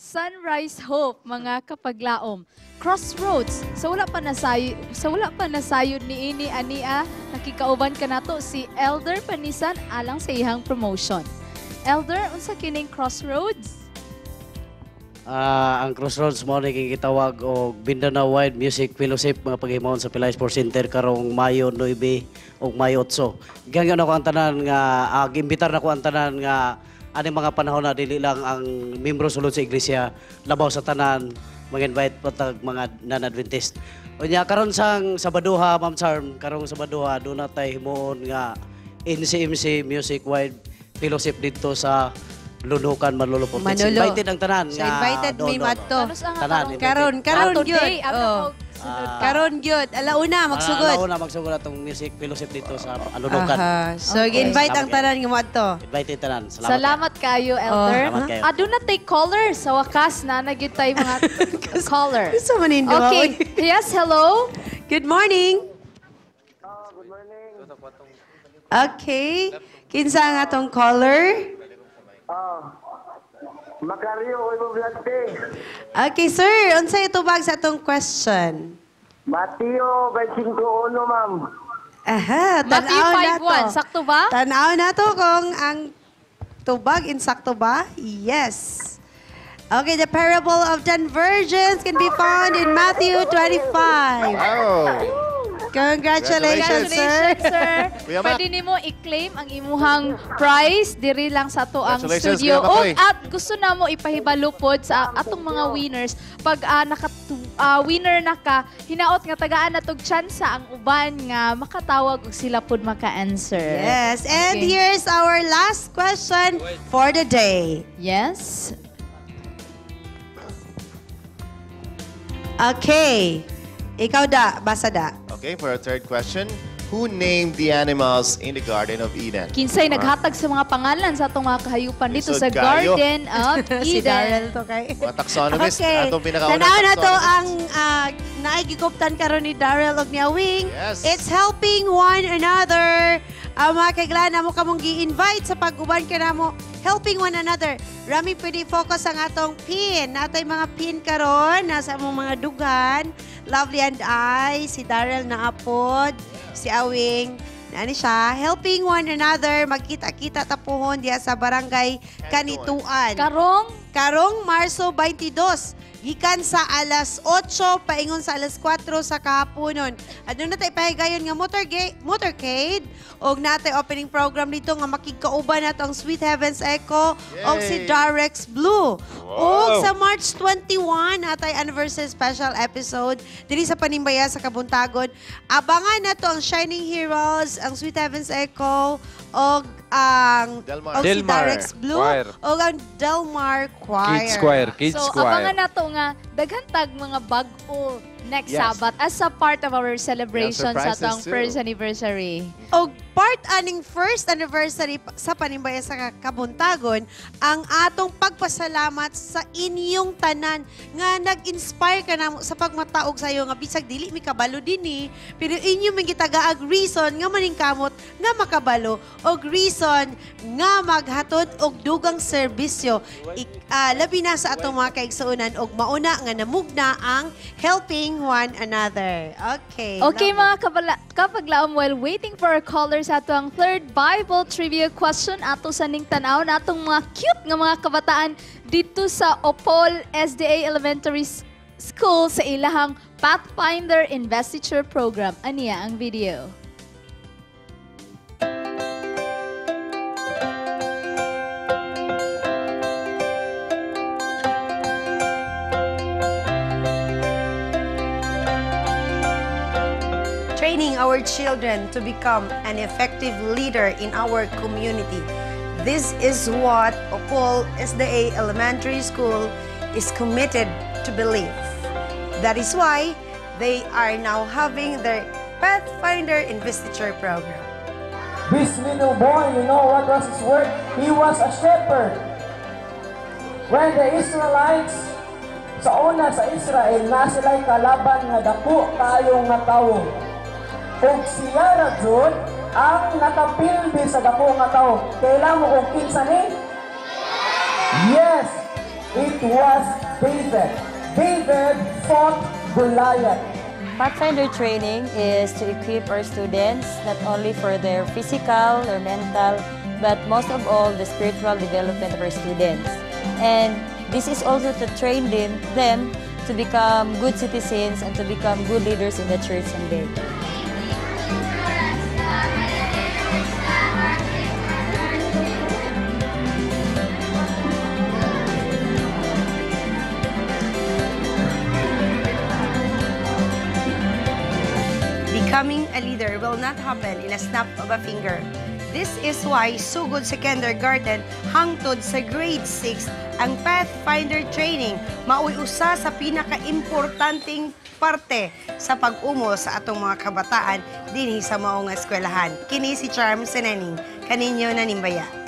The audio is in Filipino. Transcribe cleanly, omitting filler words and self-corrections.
Sunrise Hope, mga kapaglaom. Crossroads. Sa wala pa nasayod ni ini ania, nakikauban ka nato si Elder Panisan alang sa ihang promotion. Elder, unsa kining Crossroads? Ang Crossroads mo na gitawag og Mindanao Wide Music Fellowship mga paghimawon sa Pilay Sports Center karong Mayo 9 ug Mayo 8. Gangyon ako ang tanan nga gimbitar na ko ang tanan nga ani mga panahon na dili lang ang membro sulod sa iglesia labaw sa tanan mag-invite patag mga non-Adventist. Unya karon sang Sabaduha, Ma'am Charm, karong Sabaduha do na tay himuon nga NCMC Music Wide Fellowship dito sa Lunukan, Manlulupon. Invited ang tanan so, invited mi madto. Tanan. Karon Today, gyud. Karon gyud. Alauna magsugod. Alauna magsugod atong music fellowship dito sa Lunukan. So invite ang tanan nga madto. Invited tanan. Salamat kayo, Elder. Salamat kayo. Aduna tay caller sa wakas na nagyud tay mga caller. Gusto man nindo. Okay. Yes, hello. Good morning. Good morning. Okay. Kinsa ang atong caller? Macario, Uibo Blante. Okay, sir. Unsay itubag sa atong question? Mateo, 25-1, ma'am. Aha, Matthew tanaw na to. 5:1, sakto ba? Tanaw na to kung ang tubag insakto ba? Yes. Okay, the parable of 10 virgins can be found in Matthew 25. Oh. Congratulations, sir. sir. Kuya Mac. Pwede nimo i-claim ang imuhang prize diri lang sa to ang Congratulations, studio. Kuya Mac, O oy. at gusto na mo ipahibalo pod sa atong mga winners pag winner na ka, hinaot nga tagaan natog tsansa ang uban nga makatawag ug sila pod maka-answer. Yes, and Okay. here's our last question for the day. Yes. Okay. Ikaw da, basa da. Okay, for our third question, who named the animals in the Garden of Eden? Kinsay naghatag sa mga pangalan sa atong mga kahayupan dito sa Lisod kayo. Garden of Si Darrell Eden. to kay. Mga taxonomist, Okay. atong pinakaunang Tanaw na to ang taxonomist. naigiguptan karon ni Darrell og ni Awing. Yes. It's helping one another. Mga kaiglan mo kamong gi-invite sa pag-uban ka namo, helping one another. Rami pwede focus ang atong pin. Natay mga pin karon nasa among mga dugan. Lovely and I, si Darrell na apod, si Awing, ano siya, helping one another, magkita-kita tapuhon diya sa barangay Kanituan. Karong Marso 22, gikan sa alas 8, paingon sa alas 4 sa kahaponon. At doon natin ipahigayon nga motorcade, og natin opening program dito nga makikauban nato ang Sweet Heavens Echo og si Darex Blue. Og sa March 21, natay anniversary special episode diri sa Panimbaya sa Kabuntagon. Abangan nato ang Shining Heroes, ang Sweet Heavens Echo, og ang Delmar. og si Delmar Darex Blue, Choir. og ang Delmar Choir. Kids Choir, Kids So, Choir. abangan na to nga, daghan tag mga bag-o next Yes. Sabbath as a part of our celebration sa surprises atong too. first anniversary. Og part aning first anniversary sa Panimbaya sa Kabuntagon, ang atong pagpasalamat sa inyong tanan nga nag-inspire ka na sa pagmataog sa iyo nga bisag dili mi kabalo dinhi, pero inyo man gitagaag reason nga maningkamot nga makabalo og reason nga maghatod og dugang serbisyo. Labi na sa atong mga kaigsuonan og mauna nga namugna ang helping one another. Okay. Okay love mga kapaglaom, while waiting for our callers ato ang third Bible trivia question ato sa ning tanaw na atong mga cute nga mga kabataan dito sa Opol SDA Elementary School sa ilahang Pathfinder Investiture Program. Aniya ang video. Training our children to become an effective leader in our community. This is what Opol SDA Elementary School is committed to believe. That is why they are now having their Pathfinder Investiture program. This little boy, you know what was his work? He was a shepherd. When the Israelites, sa una sa Israel, na sila'y kalaban nga dako tayong nga tawo. Ug siya na jud ang nakapildi sa dako nga tawo. Kailan mo kung kinsa ni? Yes! It was David. David fought Goliath. Pathfinder training is to equip our students not only for their physical or mental, but most of all, the spiritual development of our students. And this is also to train them to become good citizens and to become good leaders in the church someday. Becoming a leader will not happen in a snap of a finger. This is why sugod sa kindergarten hangtod sa grade 6 ang Pathfinder training maoy usa sa pinaka-importanting parte sa pag-umo sa atong mga kabataan dinhi sa maong eskwelahan. Kini si Charm Senaning, kaninyo na nimbaya.